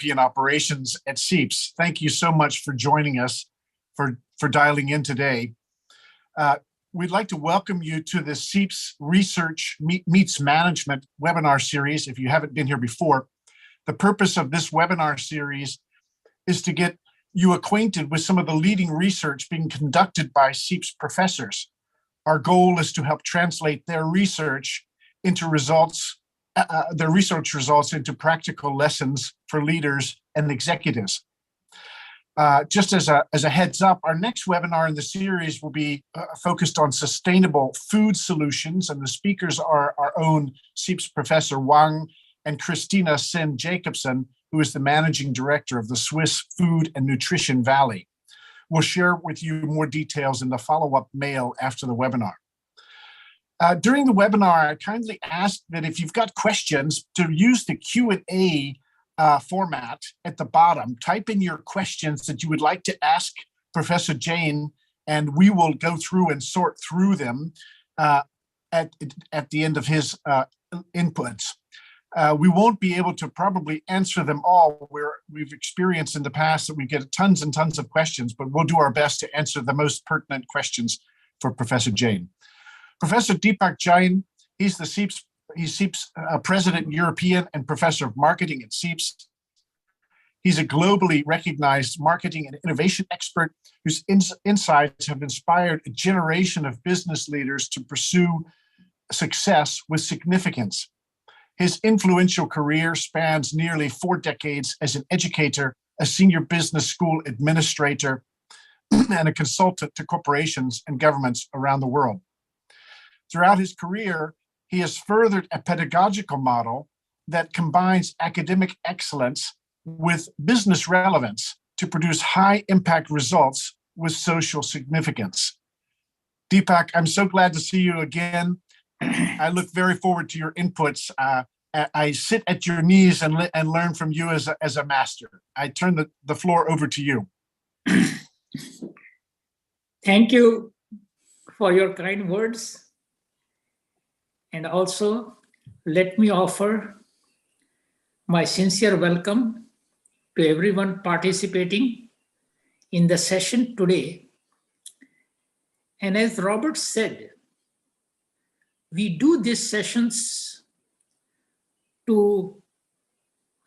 European operations at SEEPS. Thank you so much for joining us, for dialing in today. We'd like to welcome you to the SEEPS Research Meets Management webinar series, if you haven't been here before. The purpose of this webinar series is to get you acquainted with some of the leading research being conducted by SEEPS professors. Our goal is to help translate their research into results, their research results into practical lessons for leaders and executives. Just as a heads up, our next webinar in the series will be focused on sustainable food solutions, and the speakers are our own SEEPS Professor Wang and Christina Sen Jacobson, who is the Managing Director of the Swiss Food and Nutrition Valley. We'll share with you more details in the follow-up mail after the webinar. During the webinar, I kindly ask that if you've got questions, to use the Q&A format at the bottom. Type in your questions that you would like to ask Professor Jain, and we will go through and sort through them at the end of his inputs. We won't be able to probably answer them all. We've experienced in the past that we get tons and tons of questions, but we'll do our best to answer the most pertinent questions for Professor Jain. Professor Dipak Jain, he's SEEPS President European and Professor of Marketing at SEEPS. He's a globally recognized marketing and innovation expert whose insights have inspired a generation of business leaders to pursue success with significance. His influential career spans nearly 4 decades as an educator, a senior business school administrator, and a consultant to corporations and governments around the world. Throughout his career, he has furthered a pedagogical model that combines academic excellence with business relevance to produce high-impact results with social significance. Dipak, I'm so glad to see you again. I look very forward to your inputs. I sit at your knees and learn from you as a master. I turn the floor over to you. Thank you for your kind words. And also, let me offer my sincere welcome to everyone participating in the session today. And as Robert said, we do these sessions to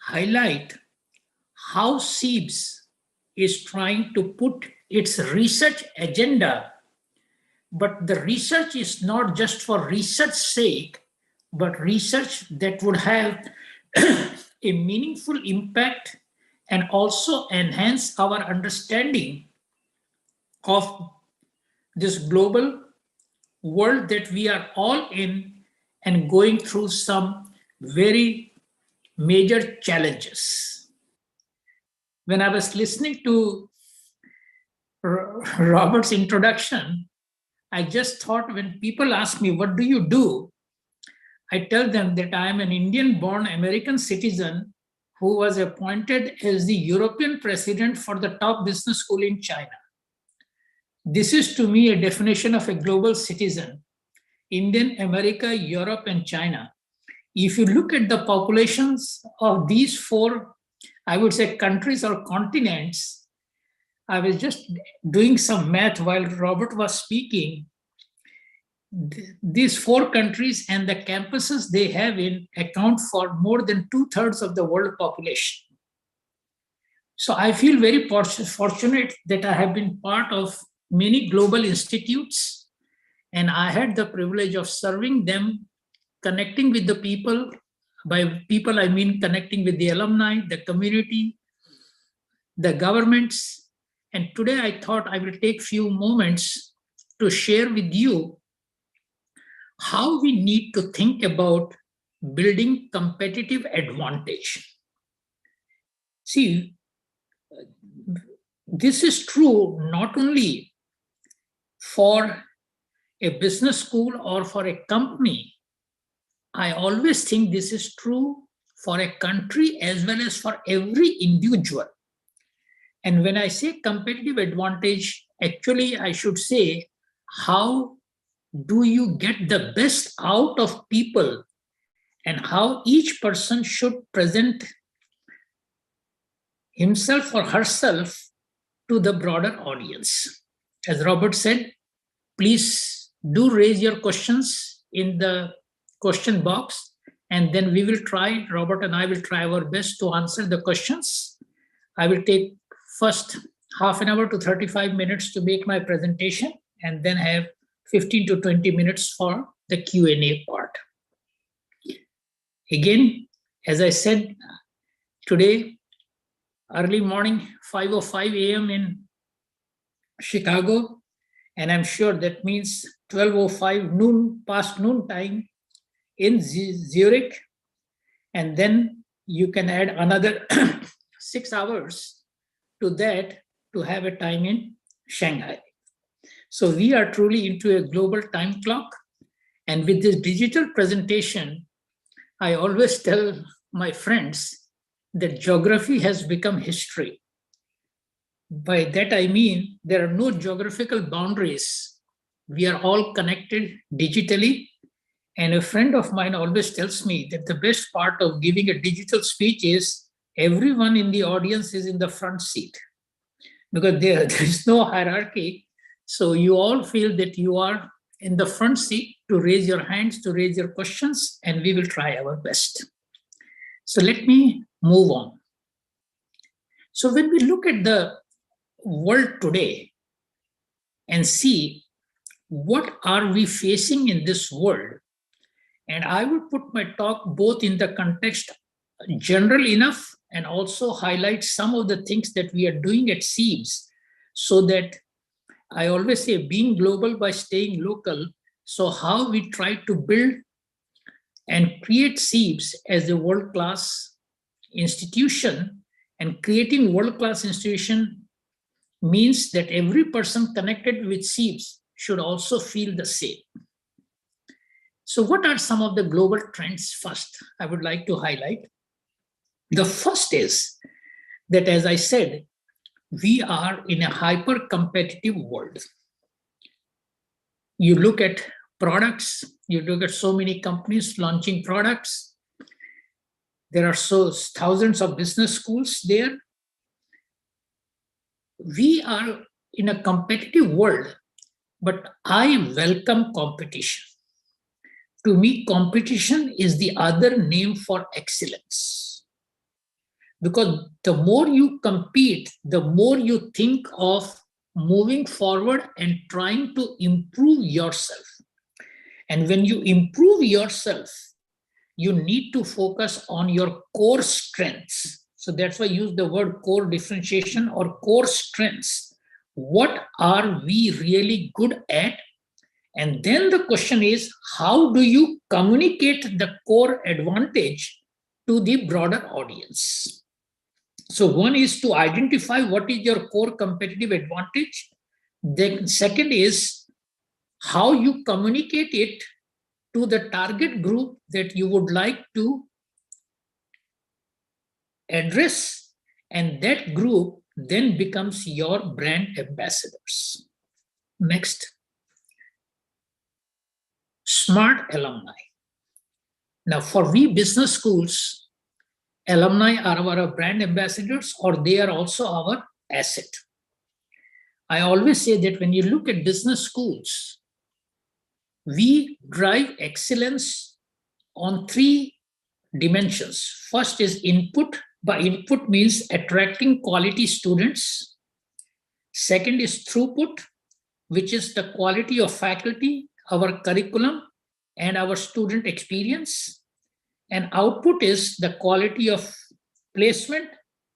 highlight how SEEPS is trying to put its research agenda. But the research is not just for research's sake, but research that would have a meaningful impact and also enhance our understanding of this global world that we are all in and going through some very major challenges. When I was listening to Robert's introduction, I just thought, when people ask me, what do you do? I tell them that I am an Indian-born American citizen who was appointed as the European president for the top business school in China. This is to me a definition of a global citizen. Indian, America, Europe, and China. If you look at the populations of these 4, I would say, countries or continents, I was just doing some math while Robert was speaking. These 4 countries and the campuses they have in account for more than 2/3 of the world population. So I feel very fortunate that I have been part of many global institutes, and I had the privilege of serving them, connecting with the people. By people, I mean connecting with the alumni, the community, the governments. And today I thought I will take few moments to share with you how we need to think about building competitive advantage. See, this is true not only for a business school or for a company. I always think this is true for a country as well as for every individual. And when I say competitive advantage, actually I should say, how do you get the best out of people and how each person should present himself or herself to the broader audience. As Robert said, please do raise your questions in the question box, and then we will try, Robert and I will try our best to answer the questions. I will take first half an hour to 35 minutes to make my presentation, and then have 15 to 20 minutes for the Q&A part. Again, as I said, today, early morning, 5:05 a.m. in Chicago, and I'm sure that means 12:05 noon, past noon time in Zurich, and then you can add another 6 hours to that to have a time in Shanghai. So we are truly into a global time clock, and with this digital presentation, I always tell my friends that geography has become history. By that I mean there are no geographical boundaries. We are all connected digitally. And a friend of mine always tells me that the best part of giving a digital speech is everyone in the audience is in the front seat, because there is no hierarchy. So you all feel that you are in the front seat to raise your hands, to raise your questions, and we will try our best. So let me move on. So when we look at the world today and see what are we facing in this world, and I will put my talk both in the context general enough and also highlight some of the things that we are doing at SEEBS, so that I always say being global by staying local. So how we try to build and create SEEBS as a world-class institution, and creating world-class institution means that every person connected with SEEBS should also feel the same. So what are some of the global trends first I would like to highlight? The first is that, as I said, we are in a hyper-competitive world. You look at products, you look at so many companies launching products. There are thousands of business schools there. We are in a competitive world, but I welcome competition. To me, competition is the other name for excellence. Because the more you compete, the more you think of moving forward and trying to improve yourself. And when you improve yourself, you need to focus on your core strengths. So that's why I use the word core differentiation or core strengths. What are we really good at? And then the question is, how do you communicate the core advantage to the broader audience? So one is to identify what is your core competitive advantage. Then second is how you communicate it to the target group that you would like to address, and that group then becomes your brand ambassadors. Next, smart alumni. Now, for we business schools, alumni are our brand ambassadors, or they are also our asset. I always say that when you look at business schools, we drive excellence on 3 dimensions. First is input. By input means attracting quality students. Second is throughput, which is the quality of faculty, our curriculum, and our student experience. And output is the quality of placement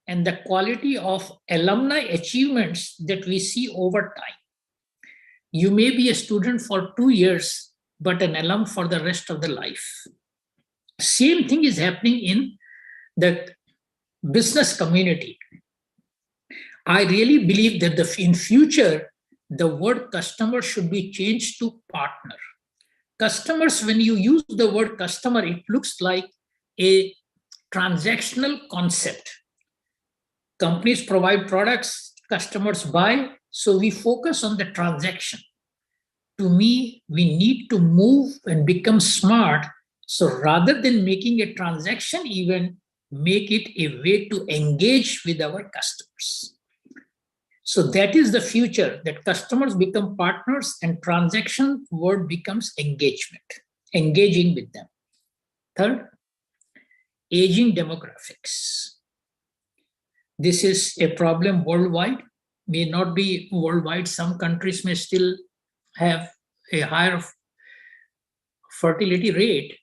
and the quality of alumni achievements that we see over time. You may be a student for 2 years, but an alum for the rest of the life. Same thing is happening in the business community. I really believe that in future, the word customer should be changed to partner. Customers, when you use the word customer, it looks like a transactional concept. Companies provide products, customers buy, so we focus on the transaction. To me, we need to move and become smart. So rather than making a transaction event, make it a way to engage with our customers. So that is the future, that customers become partners and transaction word becomes engagement, engaging with them. Third, aging demographics. This is a problem worldwide, may not be worldwide. Some countries may still have a higher fertility rate,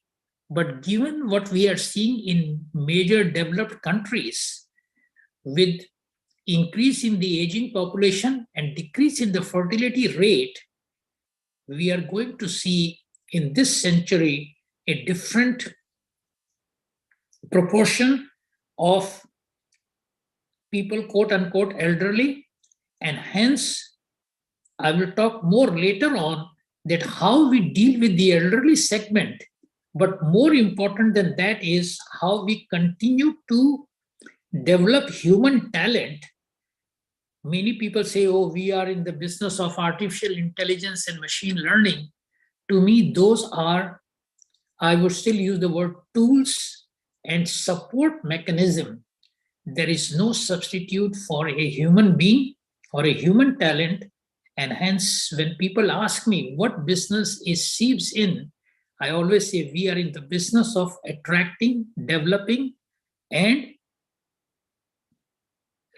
but given what we are seeing in major developed countries with increase in the aging population and decrease in the fertility rate, we are going to see in this century a different proportion of people, quote unquote, elderly. And hence, I will talk more later on that how we deal with the elderly segment. But more important than that is how we continue to develop human talent. Many people say, oh, we are in the business of artificial intelligence and machine learning. To me, those are, I would still use the word tools and support mechanism. There is no substitute for a human being or a human talent. And hence, when people ask me what business is SEEBS in, I always say we are in the business of attracting, developing, and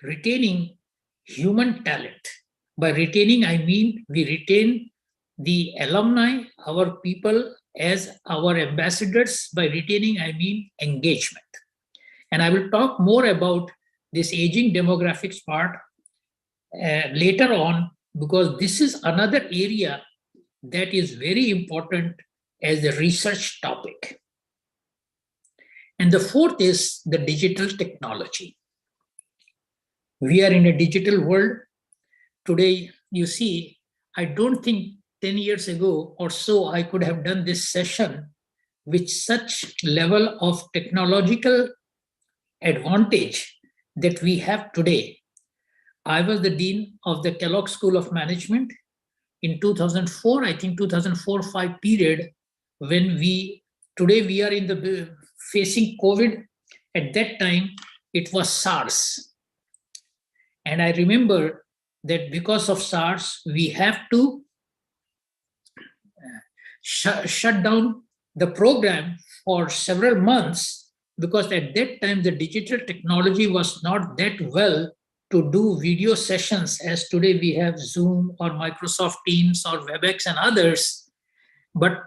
retaining human talent. By retaining, I mean we retain the alumni, our people, as our ambassadors. By retaining, I mean engagement. And I will talk more about this aging demographics part later on, because this is another area that is very important as a research topic. And the fourth is the digital technology. We are in a digital world. Today, you see, I don't think 10 years ago or so, I could have done this session with such level of technological advantage that we have today. I was the dean of the Kellogg School of Management in 2004, I think 2004-05 period, when today we are in the facing COVID. At that time, it was SARS. And I remember that because of SARS, we have to shut down the program for several months, because at that time, the digital technology was not that well to do video sessions as today we have Zoom or Microsoft Teams or WebEx and others. But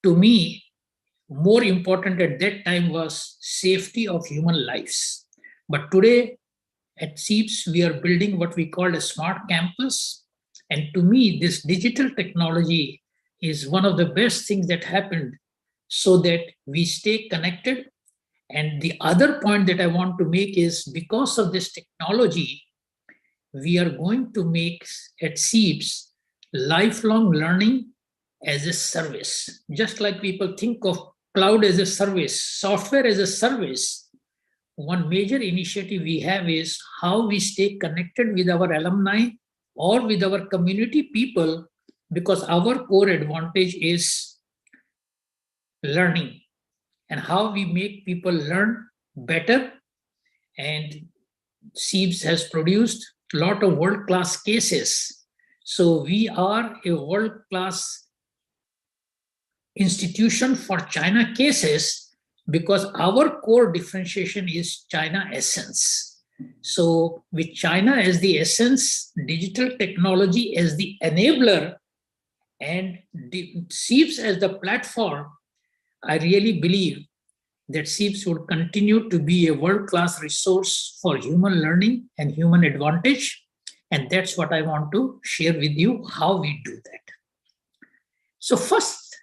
to me, more important at that time was safety of human lives. But today at SEEBS, we are building what we call a smart campus. And to me, this digital technology is one of the best things that happened so that we stay connected. And the other point that I want to make is because of this technology, we are going to make at SEEBS lifelong learning as a service. Just like people think of cloud as a service, software as a service, one major initiative we have is how we stay connected with our alumni or with our community people, because our core advantage is learning and how we make people learn better. And SEEBS has produced a lot of world-class cases. So we are a world-class institution for China cases because our core differentiation is China essence. So with China as the essence, digital technology as the enabler, and SEEBS as the platform, I really believe that SEEBS will continue to be a world-class resource for human learning and human advantage. And that's what I want to share with you, how we do that. So first,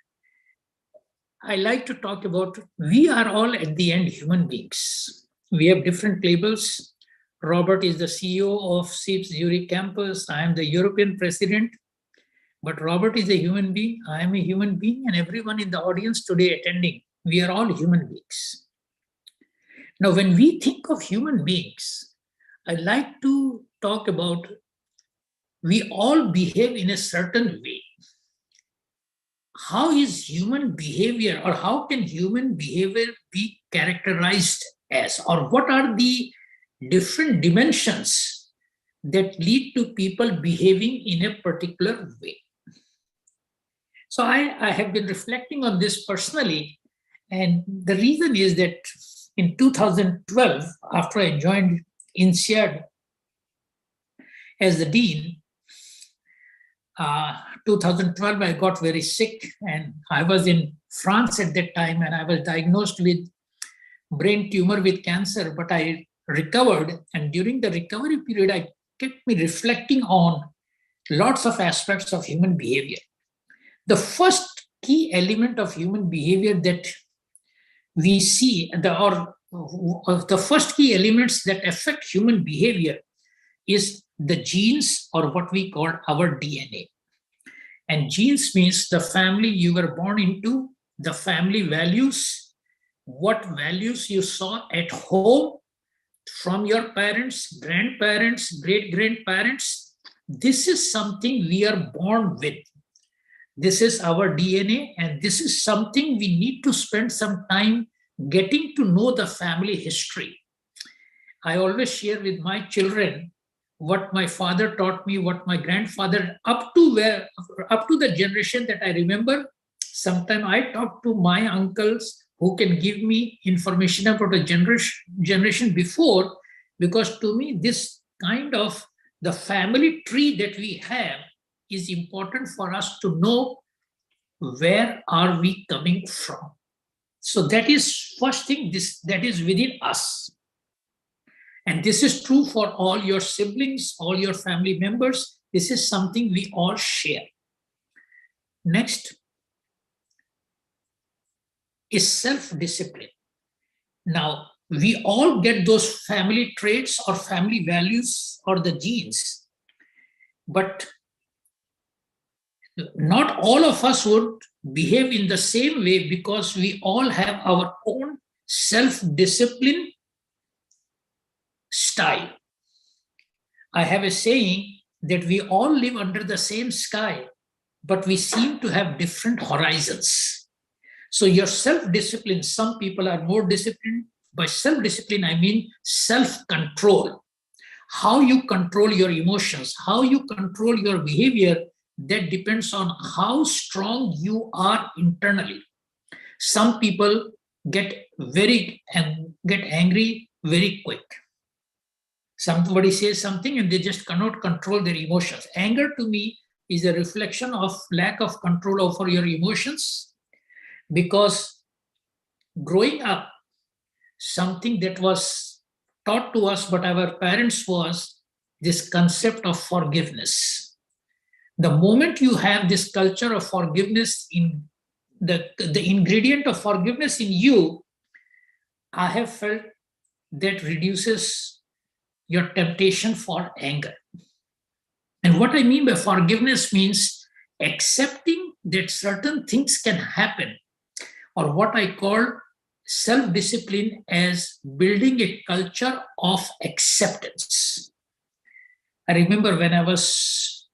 I like to talk about, we are all at the end human beings. We have different labels. Robert is the CEO of SEEBS Zurich campus. I am the European president. But Robert is a human being, I am a human being, and everyone in the audience today attending, we are all human beings. Now, when we think of human beings, I like to talk about, we all behave in a certain way. how is human behavior, or how can human behavior be characterized as, or what are the different dimensions that lead to people behaving in a particular way. So I have been reflecting on this personally, and the reason is that in 2012, after I joined INSEAD as the dean, 2012, I got very sick, and I was in France at that time, and I was diagnosed with brain tumor with cancer, but I recovered. And during the recovery period, I kept me reflecting on lots of aspects of human behavior. The first key element of human behavior that we see, the first key elements that affect human behavior is the genes, or what we call our DNA. And genes means the family you were born into, the family values, what values you saw at home from your parents, grandparents, great-grandparents. This is something we are born with. This is our DNA, and this is something we need to spend some time getting to know the family history. I always share with my children what my father taught me, what my grandfather, up to the generation that I remember. Sometimes I talk to my uncles who can give me information about a generation before, because to me, this kind of the family tree that we have is important for us to know where are we coming from. So that is first thing, that is within us. And this is true for all your siblings, all your family members. This is something we all share. Next is self-discipline. Now, we all get those family traits or family values or the genes, but not all of us would behave in the same way, because we all have our own self-discipline style. I have a saying that we all live under the same sky, but we seem to have different horizons. So your self-discipline, some people are more disciplined. By self-discipline, I mean self-control. How you control your emotions, how you control your behavior, that depends on how strong you are internally. Some people get angry very quick. Somebody says something and they just cannot control their emotions. Anger to me is a reflection of lack of control over your emotions, because growing up, something that was taught to us by our parents was this concept of forgiveness. The moment you have this culture of forgiveness, in the ingredient of forgiveness in you, I have felt that reduces your temptation for anger. And what I mean by forgiveness means accepting that certain things can happen, or what I call self-discipline as building a culture of acceptance. I remember when I was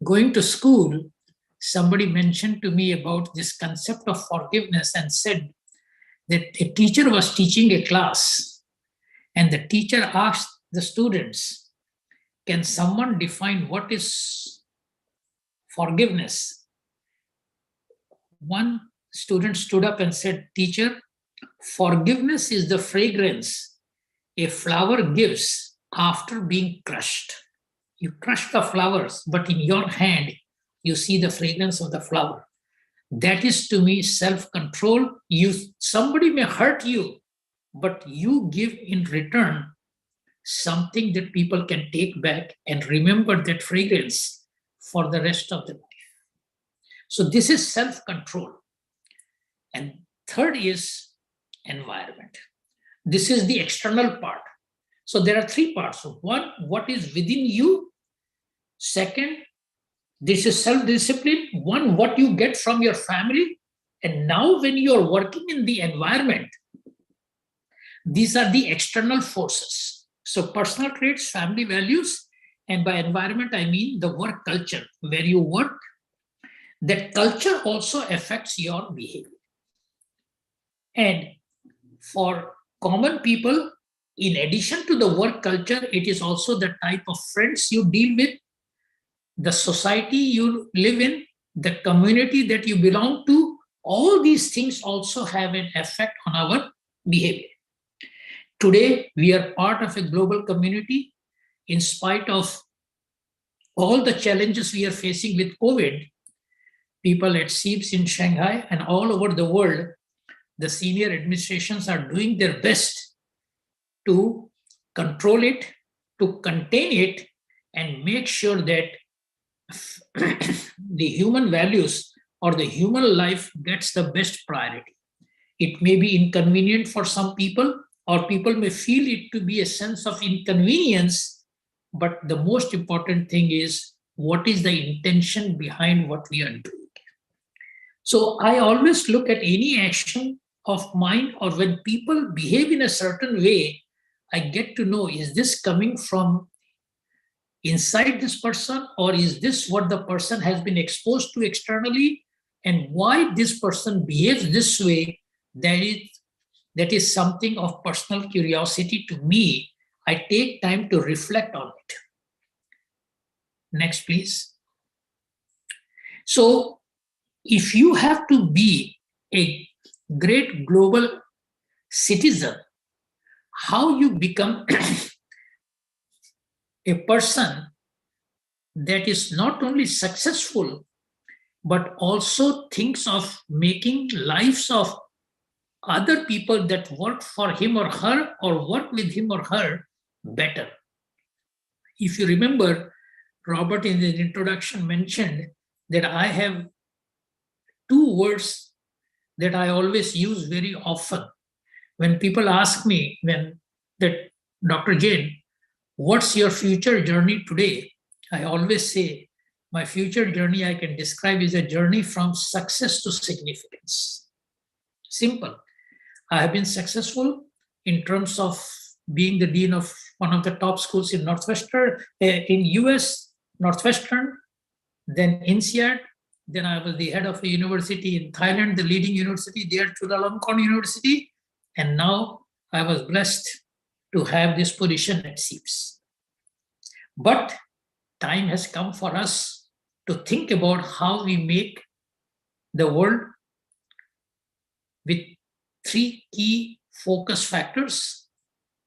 going to school, somebody mentioned to me about this concept of forgiveness and said that a teacher was teaching a class, and the teacher asked the students, can someone define what is forgiveness? One student stood up and said, teacher, forgiveness is the fragrance a flower gives after being crushed. You crush the flowers, but in your hand, you see the fragrance of the flower. That is, to me, self-control. Somebody may hurt you, but you give in return something that people can take back and remember that fragrance for the rest of the life. So this is self-control. And third is environment. This is the external part. So there are three parts. One, what is within you. Second, this is self-discipline. One, what you get from your family. And now when you're working in the environment, these are the external forces. So personal traits, family values, and by environment, I mean the work culture, where you work, that culture also affects your behavior. And for common people, in addition to the work culture, it is also the type of friends you deal with, the society you live in, the community that you belong to. All these things also have an effect on our behavior. Today, we are part of a global community. In spite of all the challenges we are facing with COVID, people at SEEPS in Shanghai and all over the world, the senior administrations are doing their best to control it, to contain it, and make sure that the human values or the human life gets the best priority. It may be inconvenient for some people, or people may feel it to be a sense of inconvenience, but the most important thing is what is the intention behind what we are doing. So I always look at any action of mine, or when people behave in a certain way, I get to know, is this coming from inside this person, or is this what the person has been exposed to externally, and why this person behaves this way? That is something of personal curiosity to me. I take time to reflect on it. Next, please. So if you have to be a great global citizen, how you become a person that is not only successful, but also thinks of making lives of other people that work for him or her or work with him or her better. If you remember, Robert in the introduction mentioned that I have two words that I always use very often. When people ask me, that Dr. Jain, what's your future journey today? I always say, my future journey I can describe is a journey from success to significance. Simple. I have been successful in terms of being the dean of one of the top schools in in US, Northwestern, then INSEAD. Then I was the head of a university in Thailand, the leading university there, Chulalongkorn University. And now I was blessed to have this position at SEEPS. But time has come for us to think about how we make the world with three key focus factors: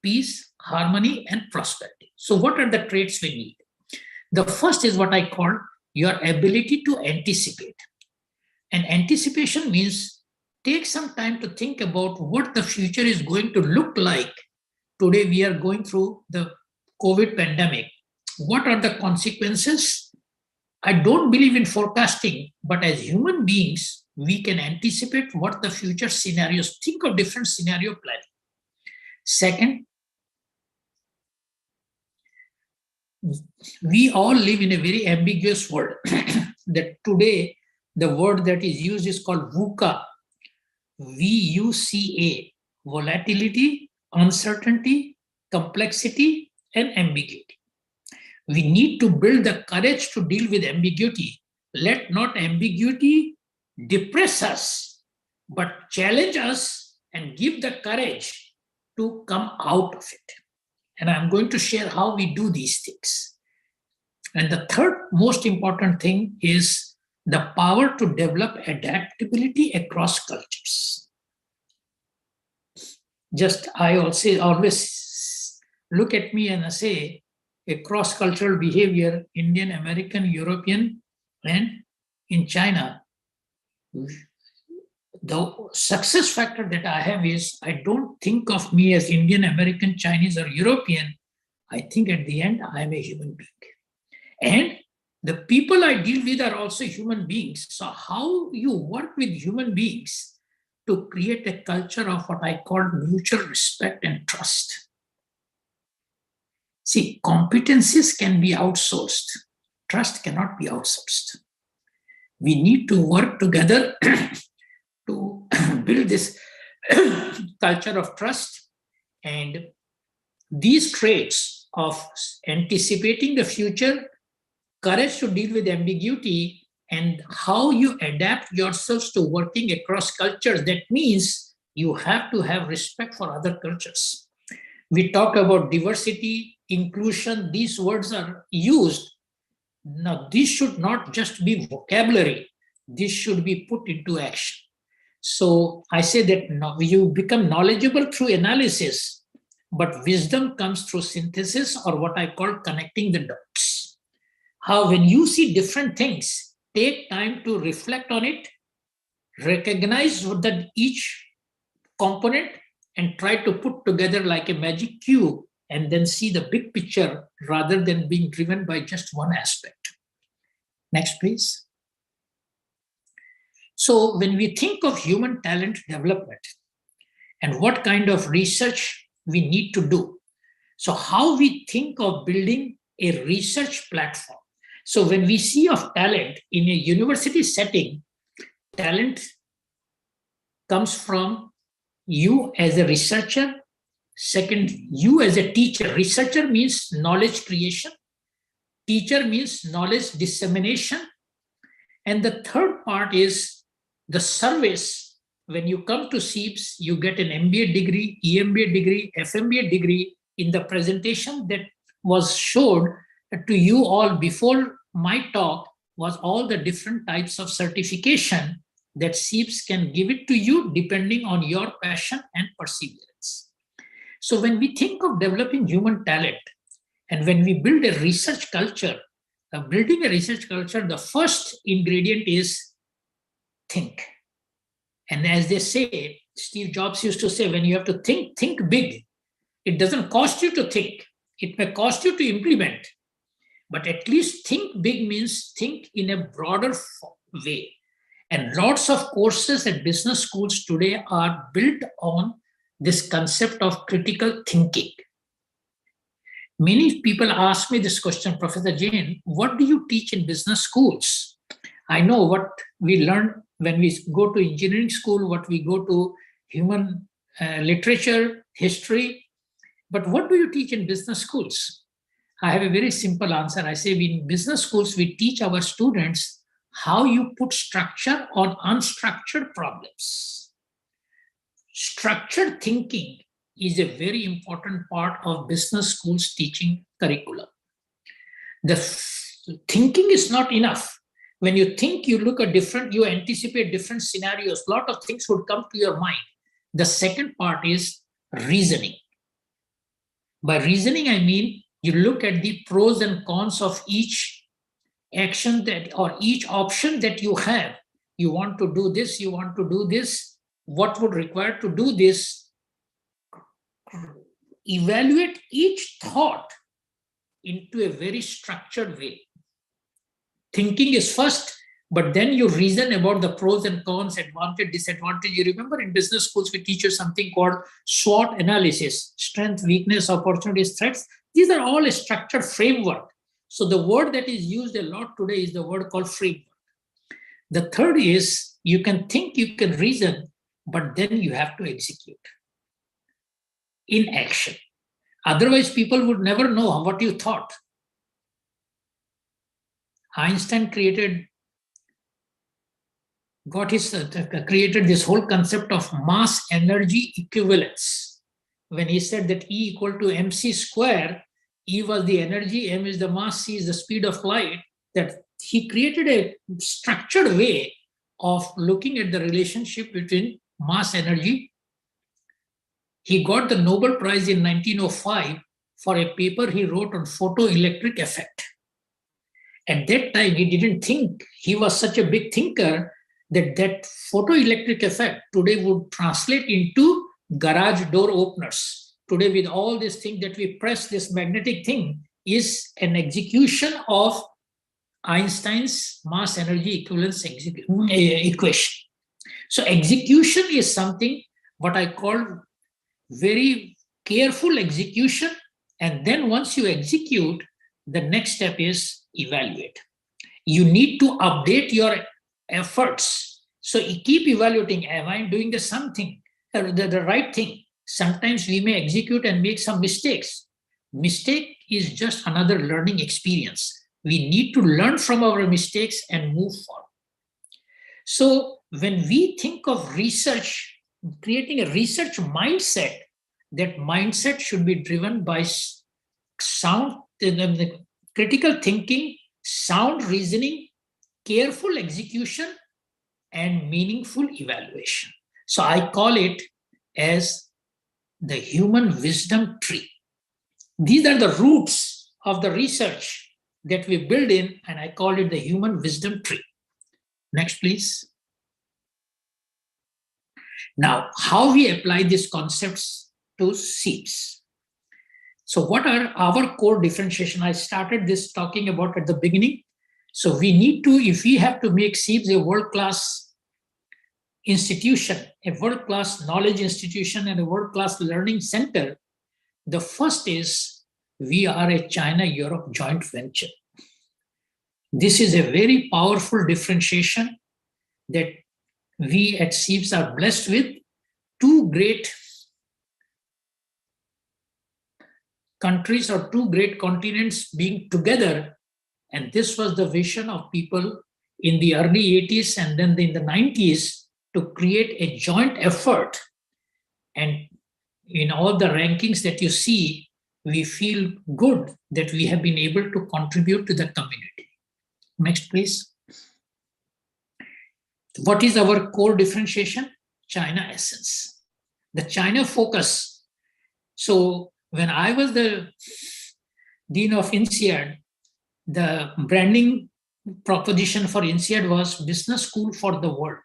peace, harmony, and prosperity. So what are the traits we need? The first is what I call your ability to anticipate. And anticipation means take some time to think about what the future is going to look like. Today we are going through the COVID pandemic. What are the consequences? I don't believe in forecasting, but as human beings, we can anticipate what the future scenarios, think of different scenario planning. Second, we all live in a very ambiguous world. That today, the word that is used is called VUCA, VUCA, volatility, uncertainty, complexity, and ambiguity. We need to build the courage to deal with ambiguity. Let not ambiguity depress us, but challenge us and give the courage to come out of it. And I'm going to share how we do these things. And the third most important thing is the power to develop adaptability across cultures. Just I also always look at me and I say, a cross-cultural behavior, Indian, American, European, and in China, the success factor that I have is I don't think of me as Indian, American, Chinese, or European. I think at the end, I am a human being. And the people I deal with are also human beings. So how you work with human beings to create a culture of what I call mutual respect and trust. See, competencies can be outsourced. Trust cannot be outsourced. We need to work together to build this culture of trust. And these traits of anticipating the future, courage to deal with ambiguity, and how you adapt yourselves to working across cultures. That means you have to have respect for other cultures. We talk about diversity, inclusion, these words are used. Now, this should not just be vocabulary, this should be put into action. So I say that you become knowledgeable through analysis, but wisdom comes through synthesis, or what I call connecting the dots. How, when you see different things, take time to reflect on it, recognize that each component, and try to put together like a magic cube, and then see the big picture rather than being driven by just one aspect. Next, please. So when we think of human talent development and what kind of research we need to do, so how we think of building a research platform. So when we see of talent in a university setting, talent comes from you as a researcher. Second, you as a teacher. Researcher means knowledge creation. Teacher means knowledge dissemination. And the third part is the service. When you come to SEEPS, you get an MBA degree, EMBA degree, FMBA degree. In the presentation that was showed to you all before my talk was all the different types of certification that SEEPS can give it to you depending on your passion and perseverance. So when we think of developing human talent and when we build a research culture, building a research culture, the first ingredient is think. And as they say, Steve Jobs used to say, when you have to think, think big. It doesn't cost you to think. It may cost you to implement. But at least think big means think in a broader way. And lots of courses at business schools today are built on this concept of critical thinking. Many people ask me this question, Professor Jain, what do you teach in business schools? I know what we learn when we go to engineering school, what we go to human literature, history, but what do you teach in business schools? I have a very simple answer. I say in business schools, we teach our students how you put structure on unstructured problems. Structured thinking is a very important part of business schools teaching curriculum. The thinking is not enough. When you think, you look at different, you anticipate different scenarios, a lot of things would come to your mind. The second part is reasoning. By reasoning, I mean you look at the pros and cons of each action that or each option that you have. You want to do this, you want to do this, what would require to do this? Evaluate each thought into a very structured way. Thinking is first, but then you reason about the pros and cons, advantage, disadvantage. You remember in business schools, we teach you something called SWOT analysis, strength, weakness, opportunities, threats. These are all a structured framework. So the word that is used a lot today is the word called framework. The third is you can think, you can reason, but then you have to execute in action. Otherwise, people would never know what you thought. Einstein created this whole concept of mass energy equivalence. When he said that E equal to mc square, E was the energy, m is the mass, c is the speed of light, that he created a structured way of looking at the relationship between mass energy. He got the Nobel Prize in 1905 for a paper he wrote on photoelectric effect. At that time, he didn't think, he was such a big thinker that photoelectric effect today would translate into garage door openers. Today, with all this thing that we press, this magnetic thing is an execution of Einstein's mass energy equivalence equation. So execution is something what I call very careful execution. And then once you execute, the next step is evaluate. You need to update your efforts. So you keep evaluating, am I doing the something, the right thing? Sometimes we may execute and make some mistakes. Mistake is just another learning experience. We need to learn from our mistakes and move forward. So when we think of research, creating a research mindset, that mindset should be driven by sound, critical thinking, sound reasoning, careful execution, and meaningful evaluation. So I call it as the human wisdom tree. These are the roots of the research that we build in, and I call it the human wisdom tree. Next, please. Now, how we apply these concepts to SEEPs. So what are our core differentiation? I started this talking about at the beginning. So we need to, if we have to make SEEPs a world-class institution, a world-class knowledge institution, and a world-class learning center, the first is we are a China-Europe joint venture. This is a very powerful differentiation that we at SEEPs are blessed with. Two great countries or two great continents being together. And this was the vision of people in the early 80s and then in the 90s to create a joint effort. And in all the rankings that you see, we feel good that we have been able to contribute to the community. Next, please. What is our core differentiation? China essence, the China focus. So when I was the Dean of INSEAD, the branding proposition for INSEAD was business school for the world.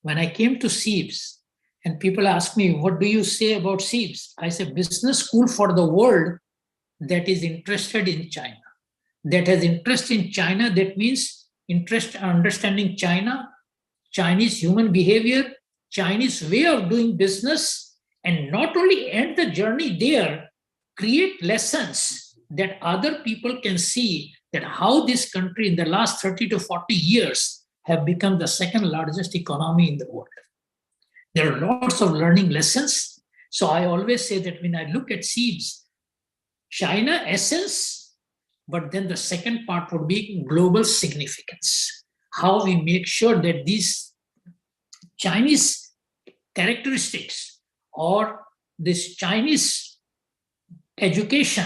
When I came to SEEPs and people ask me, what do you say about SEEPs? I say business school for the world that is interested in China. That has interest in China, that means interest in understanding China, Chinese human behavior, Chinese way of doing business, and not only end the journey there, create lessons that other people can see that how this country in the last 30 to 40 years have become the second largest economy in the world. There are lots of learning lessons. So I always say that when I look at SEEPs, China essence, but then the second part would be global significance. How we make sure that these Chinese characteristics or this Chinese education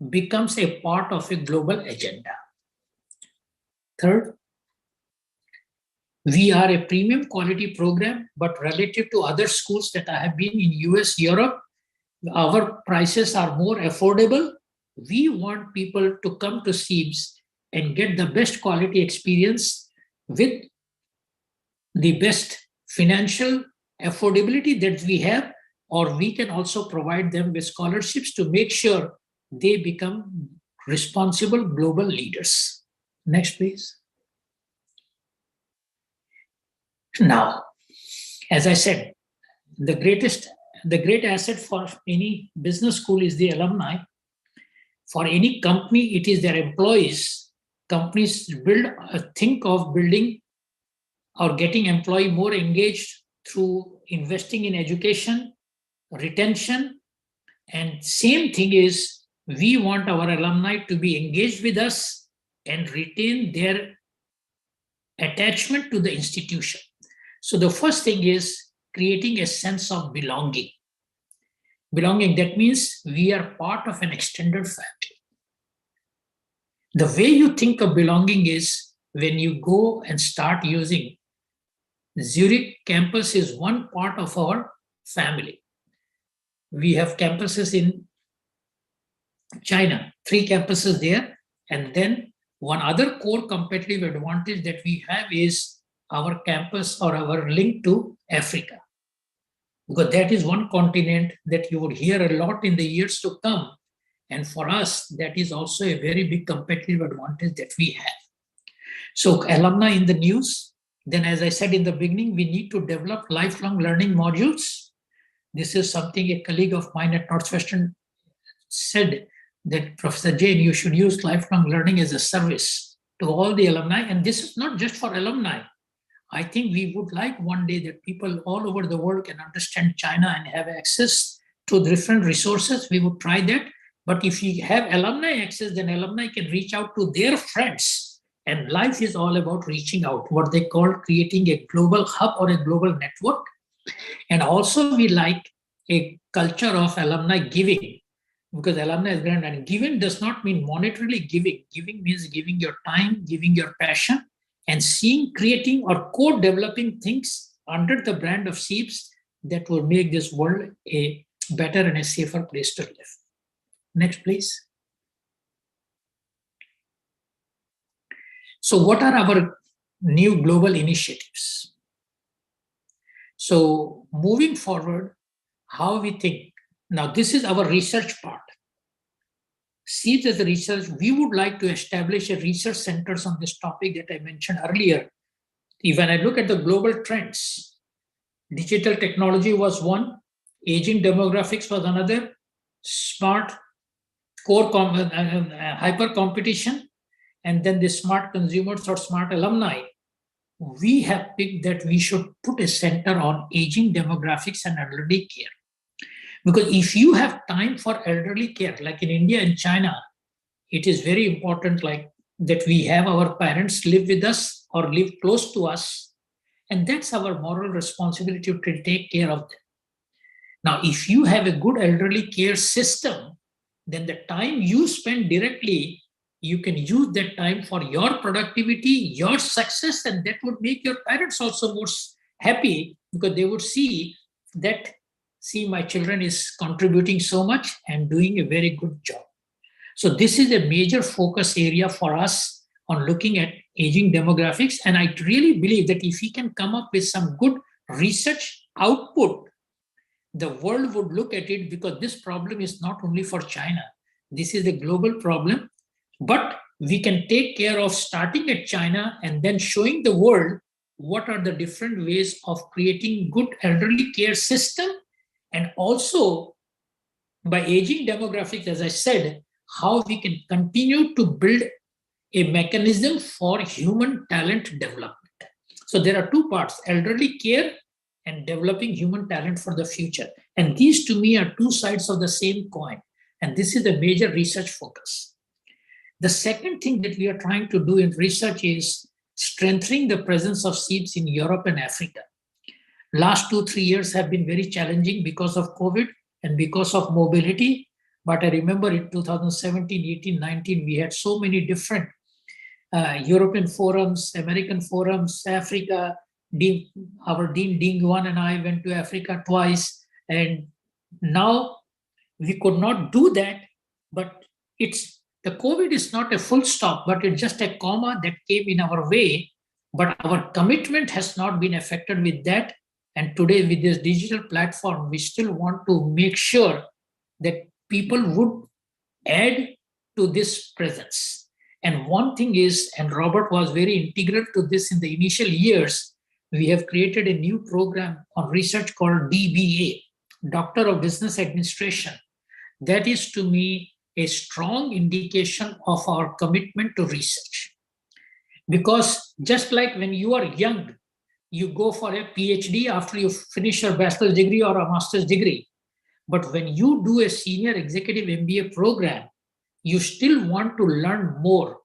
becomes a part of a global agenda. Third, we are a premium quality program, but relative to other schools that I have been in US, Europe, our prices are more affordable. We want people to come to SEEPs and get the best quality experience with the best financial affordability that we have, or we can also provide them with scholarships to make sure they become responsible global leaders. Next, please. Now, as I said, the great asset for any business school is the alumni. For any company, it is their employees. Companies think of building or getting employee more engaged through investing in education, retention, and same thing is we want our alumni to be engaged with us and retain their attachment to the institution. So the first thing is creating a sense of belonging. Belonging, that means we are part of an extended family. The way you think of belonging is when you go and start using Zurich campus is one part of our family. We have campuses in China, 3 campuses there, and then one other core competitive advantage that we have is our campus or our link to Africa. Because that is one continent that you would hear a lot in the years to come. And for us, that is also a very big competitive advantage that we have. So alumni in the news. Then as I said in the beginning, we need to develop lifelong learning modules. This is something a colleague of mine at Northwestern said that Professor Jain, you should use lifelong learning as a service to all the alumni. And this is not just for alumni. I think we would like one day that people all over the world can understand China and have access to different resources. We would try that. But if you have alumni access, then alumni can reach out to their friends. And life is all about reaching out, what they call creating a global hub or a global network. And also we like a culture of alumni giving, because alumni is grand, and giving does not mean monetarily giving. Giving means giving your time, giving your passion, and seeing, creating or co-developing things under the brand of SEEPS that will make this world a better and a safer place to live. Next, please. So what are our new global initiatives? So moving forward, how we think. Now, this is our research part. SEEPS as a research, we would like to establish a research centers on this topic that I mentioned earlier. When I look at the global trends, digital technology was one, aging demographics was another, smart hyper competition, and then the smart consumers or smart alumni. We have picked that we should put a center on aging demographics and elderly care. Because if you have time for elderly care, like in India and China, it is very important like that we have our parents live with us or live close to us. And that's our moral responsibility to take care of them. Now, if you have a good elderly care system, then the time you spend directly, you can use that time for your productivity, your success, and that would make your parents also more happy, because they would see that, see, my children is contributing so much and doing a very good job. So this is a major focus area for us on looking at aging demographics. And I really believe that if we can come up with some good research output, the world would look at it, because this problem is not only for China. This is a global problem, but we can take care of starting at China and then showing the world what are the different ways of creating good elderly care system. And also by aging demographics, as I said, how we can continue to build a mechanism for human talent development. So there are two parts, elderly care and developing human talent for the future. And these to me are two sides of the same coin. And this is a major research focus. The second thing that we are trying to do in research is strengthening the presence of SEEPS in Europe and Africa. Last 2-3 years have been very challenging because of COVID and because of mobility. But I remember in 2017, 18, 19, we had so many different European forums, American forums, Africa. Our Dean Ding Wan and I went to Africa twice. And now we could not do that, but the COVID is not a full stop, but it's just a comma that came in our way. But our commitment has not been affected with that. And today with this digital platform, we still want to make sure that people would add to this presence. And one thing is, and Robert was very integral to this in the initial years, we have created a new program on research called DBA, Doctor of Business Administration. That is to me a strong indication of our commitment to research. Because just like when you are young, you go for a PhD after you finish your bachelor's degree or a master's degree. But when you do a senior executive MBA program, you still want to learn more.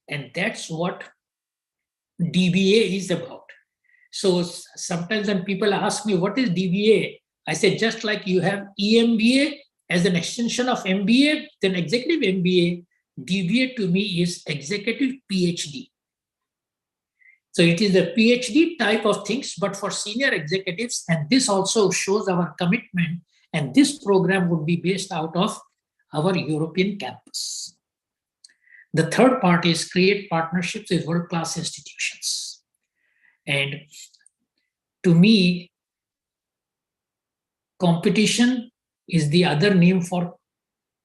And that's what DBA is about. So sometimes when people ask me, what is DBA? I say, just like you have EMBA as an extension of MBA, then executive MBA, DBA to me is executive PhD. So it is a PhD type of things, but for senior executives, and this also shows our commitment. And this program would be based out of our European campus. The third part is create partnerships with world-class institutions. And to me, competition is the other name for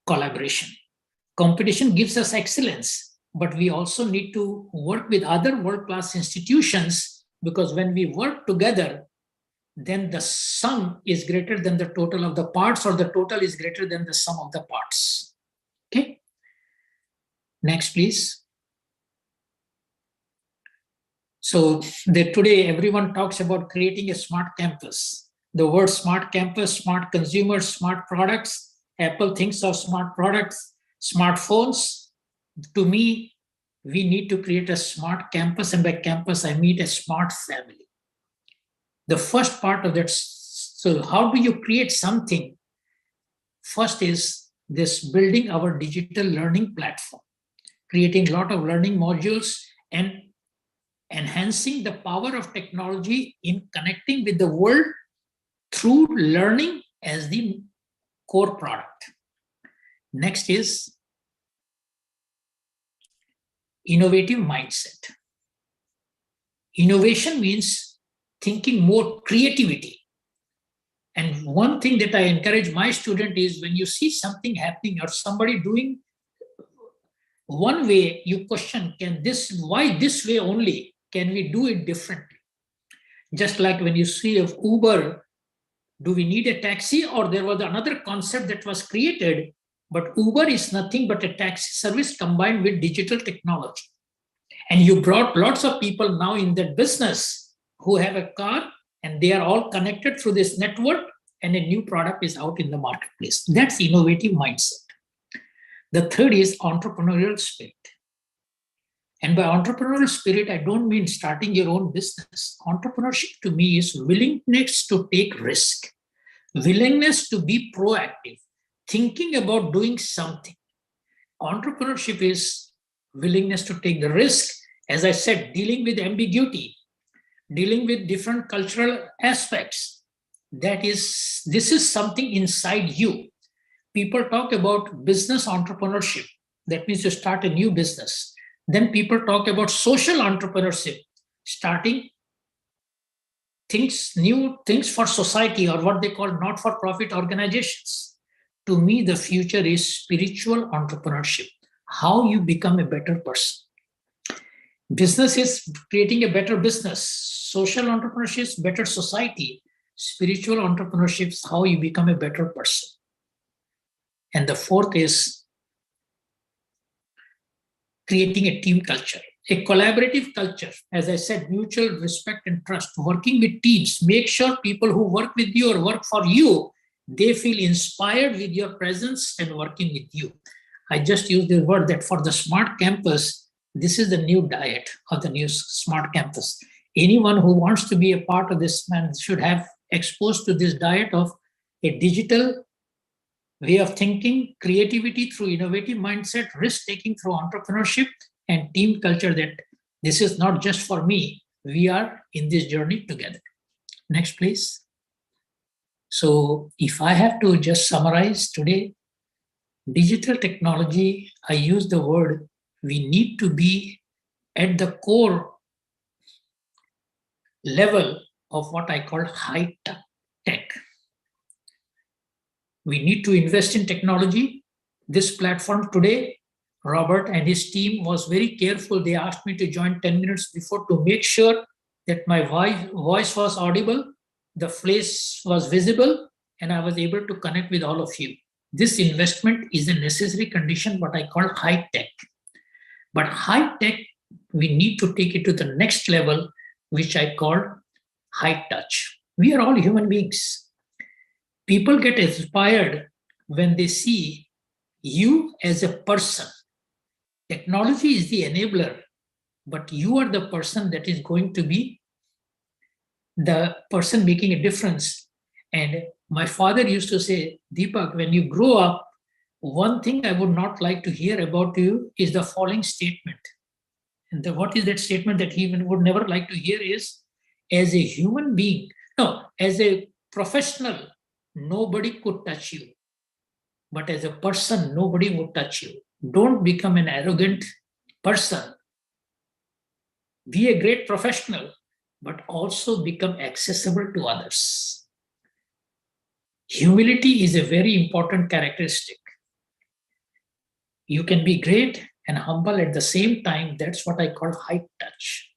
collaboration. Competition gives us excellence, but we also need to work with other world-class institutions, because when we work together, then the sum is greater than the total of the parts, or the total is greater than the sum of the parts. Okay. Next, please. So today everyone talks about creating a smart campus. The word smart campus, smart consumers, smart products, Apple thinks of smart products, smartphones. To me, we need to create a smart campus, and by campus, I mean a smart family. The first part of that, so how do you create something? First is this building our digital learning platform, creating a lot of learning modules and enhancing the power of technology in connecting with the world through learning as the core product. Next is innovative mindset. Innovation means thinking more creativity. And one thing that I encourage my student is when you see something happening or somebody doing one way, you question, why this way only? Can we do it differently? Just like when you see of Uber, do we need a taxi? Or there was another concept that was created, but Uber is nothing but a taxi service combined with digital technology. And you brought lots of people now in that business who have a car and they are all connected through this network and a new product is out in the marketplace. That's innovative mindset. The third is entrepreneurial spirit. And by entrepreneurial spirit, I don't mean starting your own business. Entrepreneurship to me is willingness to take risk, willingness to be proactive, thinking about doing something. Entrepreneurship is willingness to take the risk, as I said, dealing with ambiguity, dealing with different cultural aspects. This is something inside you. People talk about business entrepreneurship. That means you start a new business. Then people talk about social entrepreneurship, starting new things for society, or what they call not-for-profit organizations. To me, the future is spiritual entrepreneurship, how you become a better person. Business is creating a better business. Social entrepreneurship is better society. Spiritual entrepreneurship is how you become a better person. And the fourth is creating a team culture, a collaborative culture. As I said, mutual respect and trust, working with teams. Make sure people who work with you or work for you, they feel inspired with your presence and working with you. I just used the word that for the smart campus, this is the new diet of the new smart campus. Anyone who wants to be a part of this man should have exposed to this diet of a digital way of thinking, creativity through innovative mindset, risk-taking through entrepreneurship, and team culture, that this is not just for me. We are in this journey together. Next, please. So if I have to just summarize today, digital technology, I use the word, we need to be at the core level of what I call high tech. We need to invest in technology. This platform today, Robert and his team was very careful. They asked me to join 10 minutes before to make sure that my voice was audible, the face was visible, and I was able to connect with all of you. This investment is a necessary condition, what I call high tech. But high tech, we need to take it to the next level, which I call high touch. We are all human beings. People get inspired when they see you as a person. Technology is the enabler, but you are the person that is going to be the person making a difference. And my father used to say, Dipak, when you grow up, one thing I would not like to hear about you is the following statement. And what is that statement that he would never like to hear is, as a human being, no, as a professional, nobody could touch you. But as a person, nobody would touch you. Don't become an arrogant person. Be a great professional, but also become accessible to others. Humility is a very important characteristic. You can be great and humble at the same time. That's what I call high touch.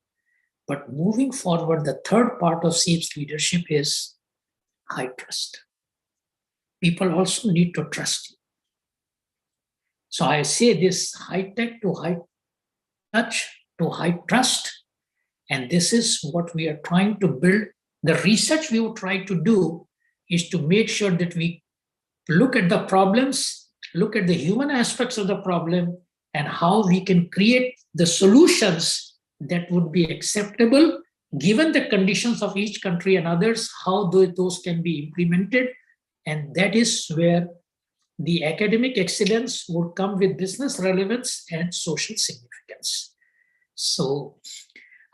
But moving forward, the third part of SEEP's leadership is high trust. People also need to trust you. So I say this high tech to high touch to high trust. And this is what we are trying to build. The research we will try to do is to make sure that we look at the problems, look at the human aspects of the problem, and how we can create the solutions that would be acceptable given the conditions of each country and others, how those can be implemented. And that is where the academic excellence would come with business relevance and social significance. So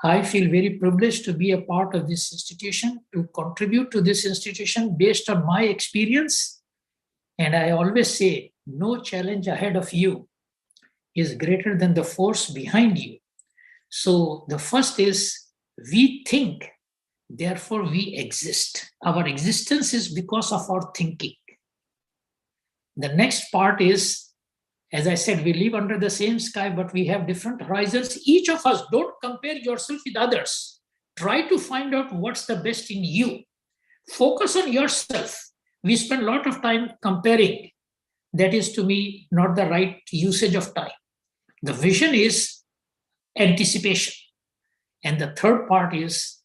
I feel very privileged to be a part of this institution, to contribute to this institution based on my experience. And I always say, no challenge ahead of you is greater than the force behind you. So the first is, we think, therefore we exist. Our existence is because of our thinking. The next part is, as I said, we live under the same sky, but we have different horizons. Each of us, don't compare yourself with others. Try to find out what's the best in you. Focus on yourself. We spend a lot of time comparing. That is, to me, not the right usage of time. The vision is anticipation. And the third part is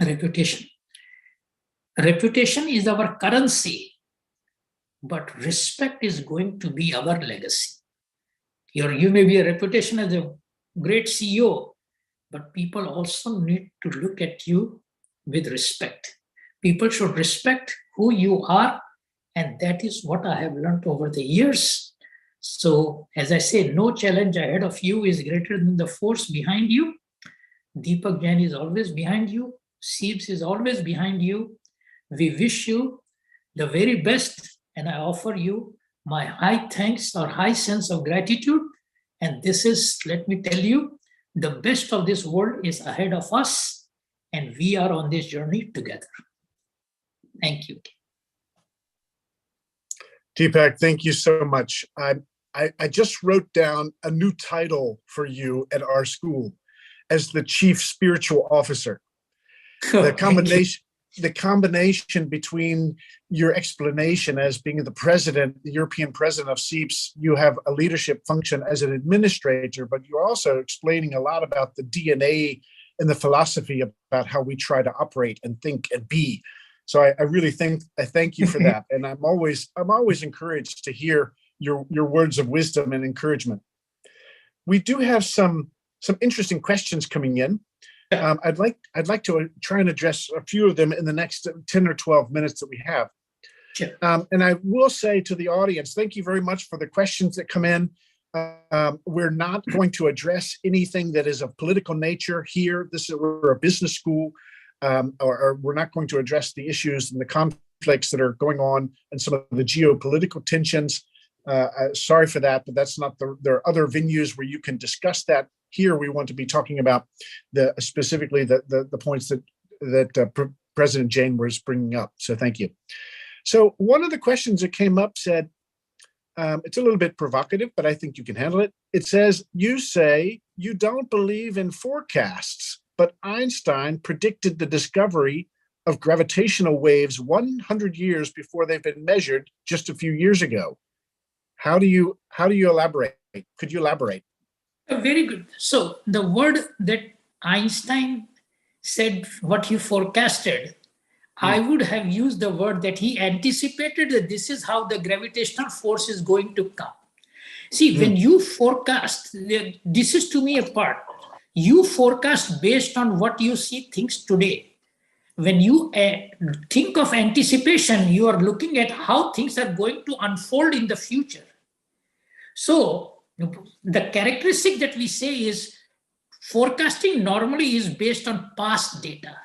reputation. Reputation is our currency, but respect is going to be our legacy. You may be a reputation as a great CEO, but people also need to look at you with respect. People should respect who you are, and that is what I have learned over the years. So, as I say, no challenge ahead of you is greater than the force behind you. Dipak Jain is always behind you. SEEPS is always behind you. We wish you the very best, and I offer you my high thanks or high sense of gratitude. And this is, let me tell you, the best of this world is ahead of us, and we are on this journey together. Thank you. Dipak, thank you so much. I just wrote down a new title for you at our school as the Chief Spiritual Officer. The combination between your explanation as being the president, the European president of SEEPS, you have a leadership function as an administrator, but you're also explaining a lot about the DNA and the philosophy about how we try to operate and think and be. So I really thank you for that. And I'm always encouraged to hear your words of wisdom and encouragement. We do have some interesting questions coming in. I'd like to try and address a few of them in the next 10 or 12 minutes that we have. Sure. And I will say to the audience, thank you very much for the questions that come in. We're not going to address anything that is of political nature here. We're a business school, or we're not going to address the issues and the conflicts that are going on and some of the geopolitical tensions. Sorry for that, but that's not there are other venues where you can discuss that. Here, we want to be talking about specifically the points that President Jain was bringing up. So thank you. So one of the questions that came up said, it's a little bit provocative, but I think you can handle it. It says, you say you don't believe in forecasts, but Einstein predicted the discovery of gravitational waves 100 years before they've been measured just a few years ago. How do you elaborate? Could you elaborate? Very good. So the word that Einstein said, what he forecasted, I would have used the word that he anticipated that this is how the gravitational force is going to come. See, when you forecast, this is to me a part. You forecast based on what you see things today. When you think of anticipation, you are looking at how things are going to unfold in the future. So the characteristic that we say is forecasting normally is based on past data.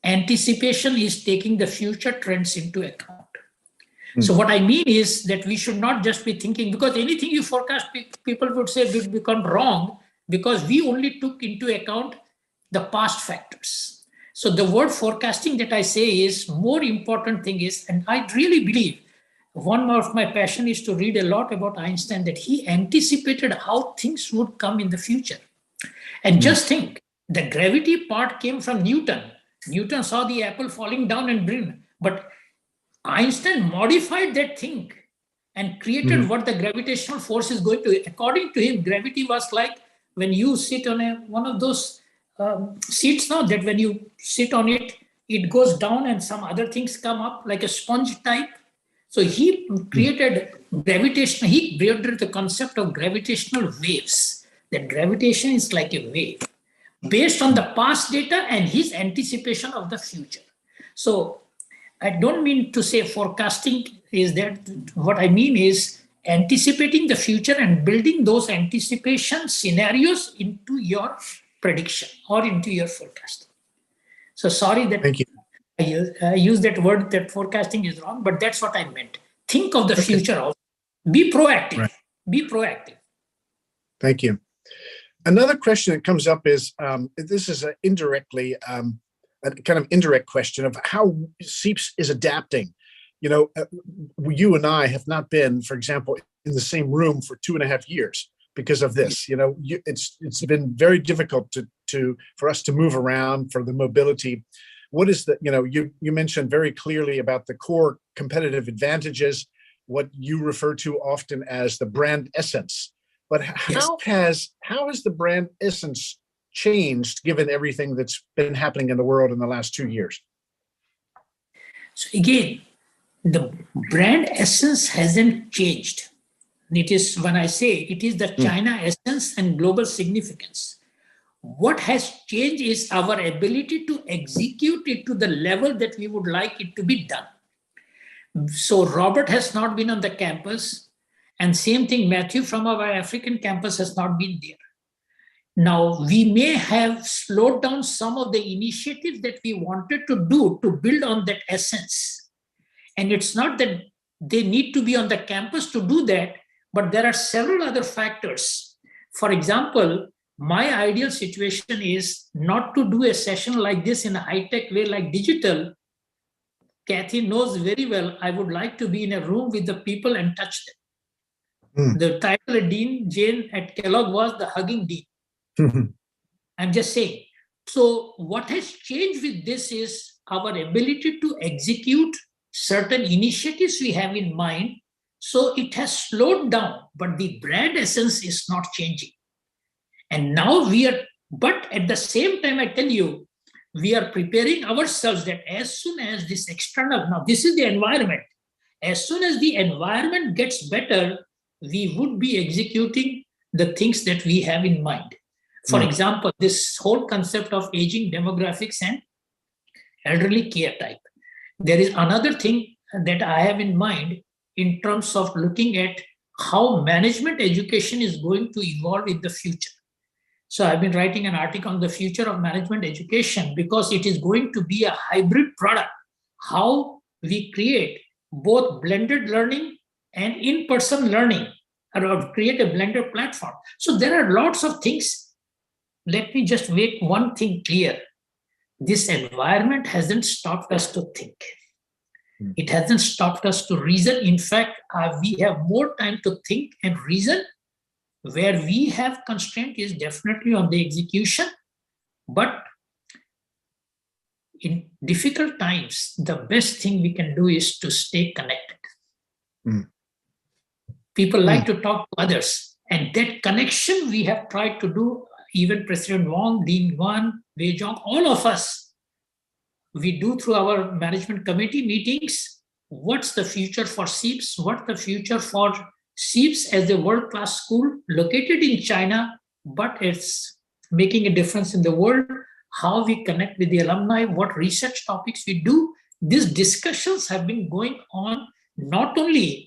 Anticipation is taking the future trends into account. So what I mean is that we should not just be thinking, because anything you forecast, people would say will become wrong because we only took into account the past factors. So the word forecasting that I say is more important thing is, and I really believe one of my passion is to read a lot about Einstein, that he anticipated how things would come in the future. And just think, the gravity part came from Newton. Newton saw the apple falling down and bring, but Einstein modified that thing and created what the gravitational force is going to. According to him, gravity was like when you sit on one of those seats now, that when you sit on it, it goes down and some other things come up like a sponge type. So he created gravitational, he created the concept of gravitational waves, that gravitation is like a wave based on the past data and his anticipation of the future. So I don't mean to say forecasting is that. What I mean is anticipating the future and building those anticipation scenarios into your prediction or into your forecasting. So sorry that Thank you. I use that word that forecasting is wrong, but that's what I meant. Think of the future also. Be proactive. Right. Be proactive. Thank you. Another question that comes up is, this is a kind of indirect question of how SEEPS is adapting. You and I have not been, for example, in the same room for 2.5 years because of this. It's been very difficult for us to move around, for the mobility. What is the, you mentioned very clearly about the core competitive advantages, what you refer to often as the brand essence. But how has the brand essence changed given everything that's been happening in the world in the last 2 years? So again, the brand essence hasn't changed. It is, when I say it is the China essence and global significance. What has changed is our ability to execute it to the level that we would like it to be done. So Robert has not been on the campus, and same thing, Matthew from our African campus has not been there. Now, we may have slowed down some of the initiatives that we wanted to do to build on that essence. And it's not that they need to be on the campus to do that, but there are several other factors. For example, my ideal situation is not to do a session like this in a high-tech way like digital. Kathy knows very well, I would like to be in a room with the people and touch them. The title of Dean Jain at Kellogg was the Hugging Dean. I'm just saying. So what has changed with this is our ability to execute certain initiatives we have in mind. So it has slowed down, but the brand essence is not changing. And now but at the same time, I tell you, we are preparing ourselves that as soon as this external, now this is the environment, as soon as the environment gets better, we would be executing the things that we have in mind. For example, this whole concept of aging demographics and elderly care type. There is another thing that I have in mind in terms of looking at how management education is going to evolve in the future. So I've been writing an article on the future of management education because it is going to be a hybrid product. How we create both blended learning and in-person learning, or create a blended platform. So there are lots of things. Let me just make one thing clear. This environment hasn't stopped us to think. It hasn't stopped us to reason. In fact, we have more time to think and reason. Where we have constraint is definitely on the execution, but in difficult times, the best thing we can do is to stay connected. People like to talk to others, and that connection we have tried to do. Even President Wong, Dean Wan, Wei Zhong, all of us, we do through our management committee meetings. What's the future for SEEPS? What's the future for SEEPS as a world-class school located in China, but it's making a difference in the world? How we connect with the alumni, what research topics we do. These discussions have been going on not only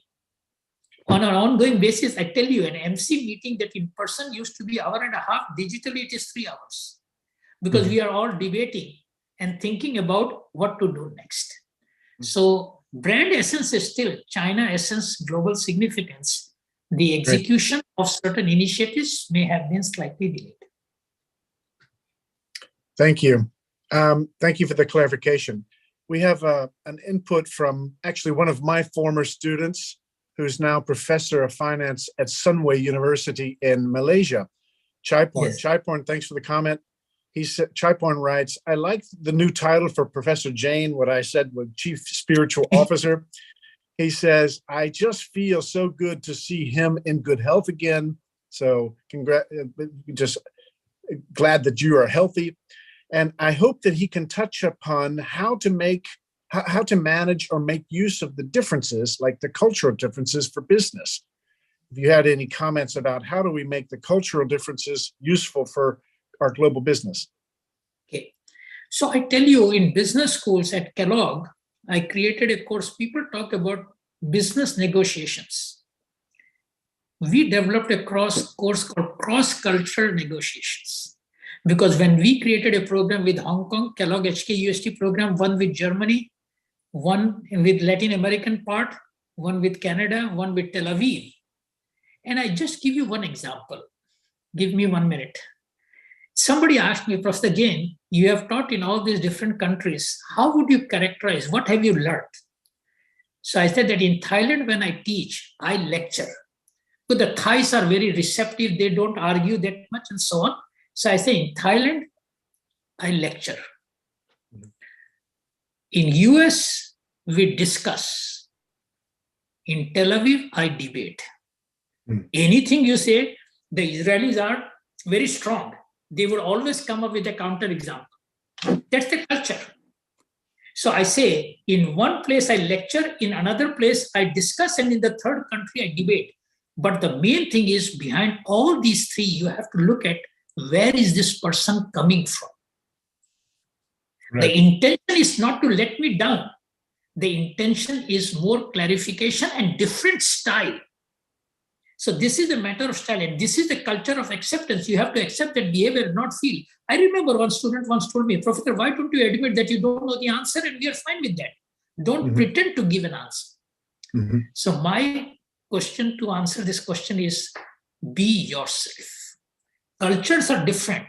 on an ongoing basis. I tell you, an MC meeting that in person used to be 1.5 hours, digitally it is 3 hours, because we are all debating and thinking about what to do next. So brand essence is still China essence, global significance. The execution of certain initiatives may have been slightly delayed. Thank you. Thank you for the clarification. We have an input from actually one of my former students, who's now professor of finance at Sunway University in Malaysia, Chaiporn. Yes. Chaiporn, thanks for the comment. Chaiporn writes, I like the new title for Professor Jain, what I said with Chief Spiritual Officer. He says, I just feel so good to see him in good health again. So just glad that you are healthy. And I hope that he can touch upon how how to manage or make use of the differences, like the cultural differences for business. If you had any comments about how do we make the cultural differences useful for our global business? Okay. So I tell you, in business schools at Kellogg, I created a course. People talk about business negotiations. We developed a course called cross-cultural negotiations. Because when we created a program with Hong Kong, Kellogg HKUST program, one with Germany, one with Latin American part, one with Canada, one with Tel Aviv. And I just give you one example. Give me 1 minute. Somebody asked me, Prof. Jain, you have taught in all these different countries. How would you characterize? What have you learned? So I said that in Thailand, when I teach, I lecture. But the Thais are very receptive. They don't argue that much and so on. So I say in Thailand, I lecture. In US, we discuss. In Tel Aviv, I debate. Anything you say, the Israelis are very strong. They would always come up with a counter example. That's the culture. So I say, in one place I lecture, in another place I discuss, and in the third country I debate. But the main thing is, behind all these three, you have to look at where is this person coming from. Right. The intention is not to let me down. The intention is more clarification and different style. So this is a matter of style, and this is the culture of acceptance. You have to accept that behavior, not feel. I remember one student once told me, Professor, why don't you admit that you don't know the answer, and we are fine with that. Don't pretend to give an answer. So my question to answer this question is, be yourself. Cultures are different,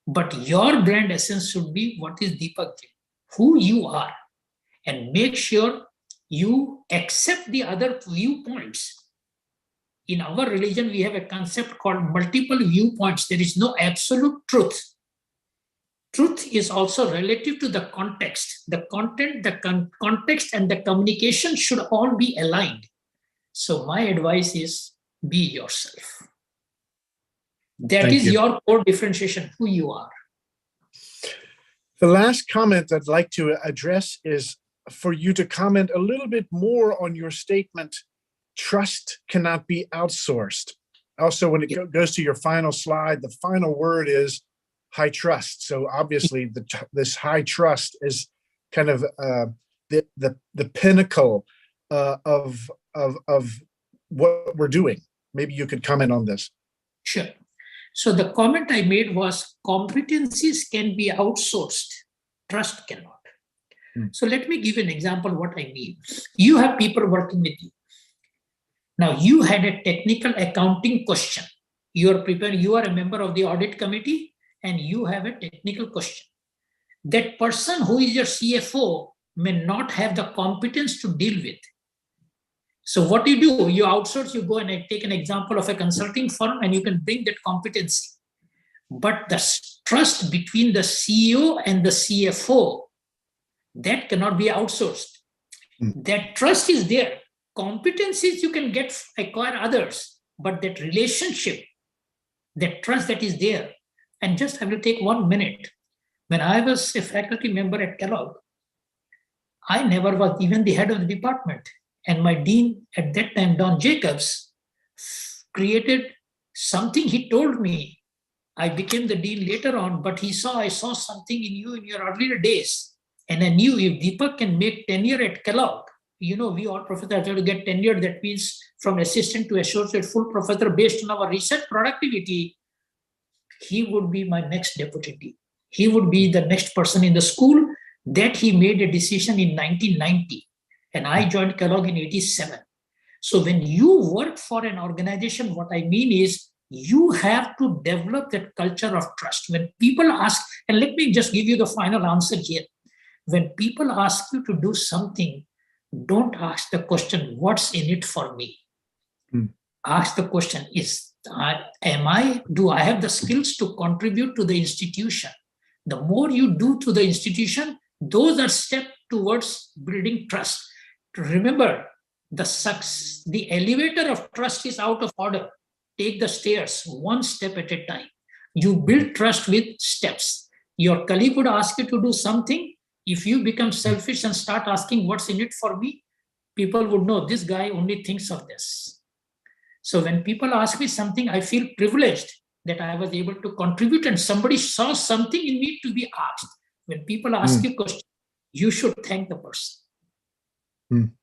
but your brand essence should be what is Dipak Jain, who you are, and make sure you accept the other viewpoints. In our religion, we have a concept called multiple viewpoints. There is no absolute truth. Truth is also relative to the context. The content, the context, and the communication should all be aligned. So my advice is, be yourself. That is your core differentiation, who you are. The last comment I'd like to address is for you to comment a little bit more on your statement, trust cannot be outsourced. Also, when it goes to your final slide, the final word is high trust. So obviously, this high trust is kind of the pinnacle of what we're doing. Maybe you could comment on this. Sure. So the comment I made was competencies can be outsourced, trust cannot. So let me give an example what I mean. You have people working with you. Now you had a technical accounting question. You are preparing, you are a member of the audit committee and you have a technical question. That person who is your CFO may not have the competence to deal with. So what you do, you outsource, you go and take an example of a consulting firm and you can bring that competency. But the trust between the CEO and the CFO, that cannot be outsourced. That trust is there. Competencies you can acquire others, but that relationship, that trust that is there. And just I will take 1 minute. When I was a faculty member at Kellogg, I never was even the head of the department. And my dean at that time, Don Jacobs, created something. He told me, I became the dean later on, but I saw something in you in your earlier days. And I knew if Dipak can make tenure at Kellogg, we all professors have to get tenure. That means from assistant to associate, full professor based on our research productivity. He would be my next deputy dean. He would be the next person in the school. That he made a decision in 1990. And I joined Kellogg in 87. So when you work for an organization, what I mean is you have to develop that culture of trust. When people ask, and let me just give you the final answer here. When people ask you to do something, don't ask the question, what's in it for me? Ask the question, do I have the skills to contribute to the institution? The more you do to the institution, those are steps towards building trust. Remember, the elevator of trust is out of order. Take the stairs one step at a time. You build trust with steps. Your colleague would ask you to do something. If you become selfish and start asking what's in it for me, people would know this guy only thinks of this. So when people ask me something, I feel privileged that I was able to contribute and somebody saw something in me to be asked. When people ask you questions, you should thank the person.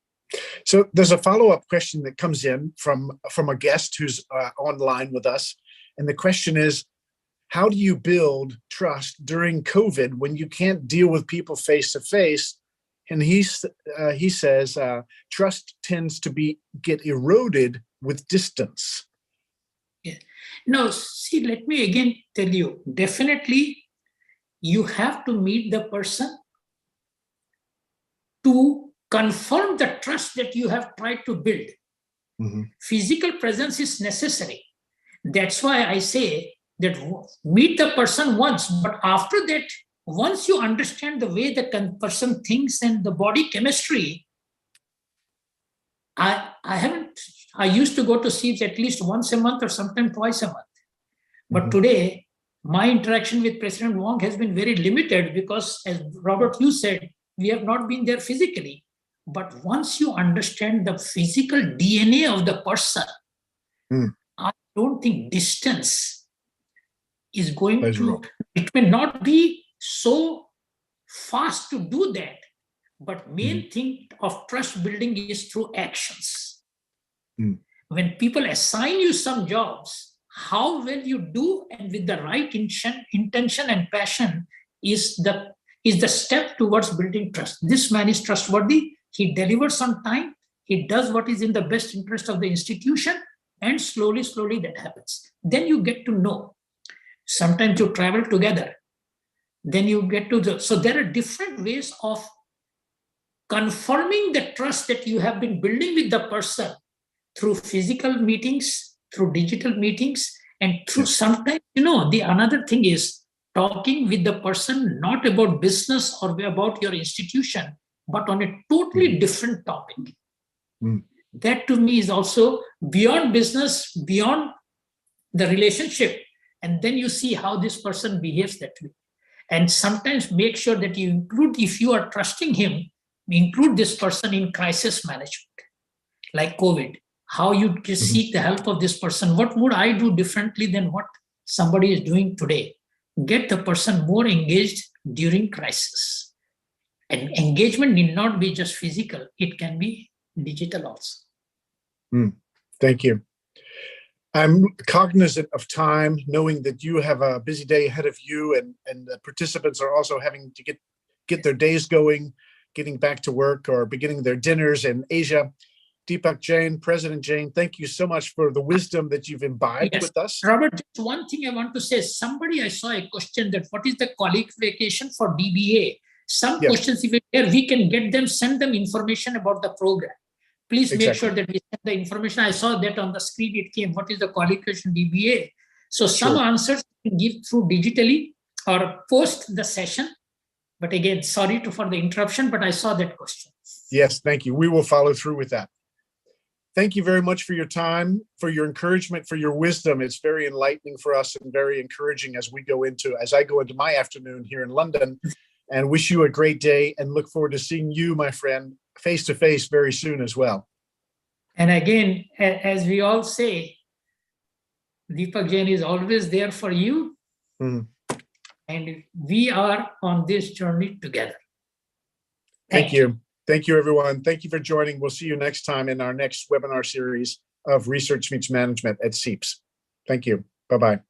So there's a follow-up question that comes in from a guest who's online with us. And the question is, how do you build trust during COVID when you can't deal with people face to face? And he says, trust tends to get eroded with distance. Yeah. No, see, let me again tell you, definitely you have to meet the person to confirm the trust that you have tried to build. Physical presence is necessary. That's why I say that meet the person once, but after that, once you understand the way the person thinks and the body chemistry, I used to go to SEEPs at least once a month or sometimes twice a month. But today, my interaction with President Wong has been very limited because, as Robert, you said, we have not been there physically. But once you understand the physical DNA of the person, I don't think distance is going to, it may not be so fast to do that, but main thing of trust building is through actions. When people assign you some jobs, how well you do and with the right intention and passion is the step towards building trust. This man is trustworthy. He delivers on time. He does what is in the best interest of the institution, and slowly that happens. Then you get to know. Sometimes you travel together. Then you get to so there are different ways of confirming the trust that you have been building with the person through physical meetings, through digital meetings, and through sometimes, the another thing is talking with the person, not about business or about your institution, but on a totally different topic. That to me is also beyond business, beyond the relationship. And then you see how this person behaves that way. And sometimes make sure that you include, if you are trusting him, include this person in crisis management, like COVID. How you seek the help of this person. What would I do differently than what somebody is doing today? Get the person more engaged during crisis. And engagement need not be just physical. It can be digital also. Thank you. I'm cognizant of time, knowing that you have a busy day ahead of you, and the participants are also having to get their days going, getting back to work or beginning their dinners in Asia. Dipak Jain, President Jain, thank you so much for the wisdom that you've imbibed with us. Robert, just one thing I want to say. I saw a question that what is the qualification for DBA? Some questions, if we can get them, send them information about the program. Please make sure that we send the information. I saw that on the screen, it came, what is the qualification DBA? So some answers we can give through digitally or post the session. But again, sorry for the interruption, but I saw that question. Yes, thank you. We will follow through with that. Thank you very much for your time, for your encouragement, for your wisdom. It's very enlightening for us and very encouraging as I go into my afternoon here in London, and wish you a great day and look forward to seeing you, my friend, face to face very soon as well. And again, as we all say, Dipak Jain is always there for you. And we are on this journey together. Thank you. Thank you, everyone. Thank you for joining. We'll see you next time in our next webinar series of Research Meets Management at SEEPs. Thank you. Bye-bye.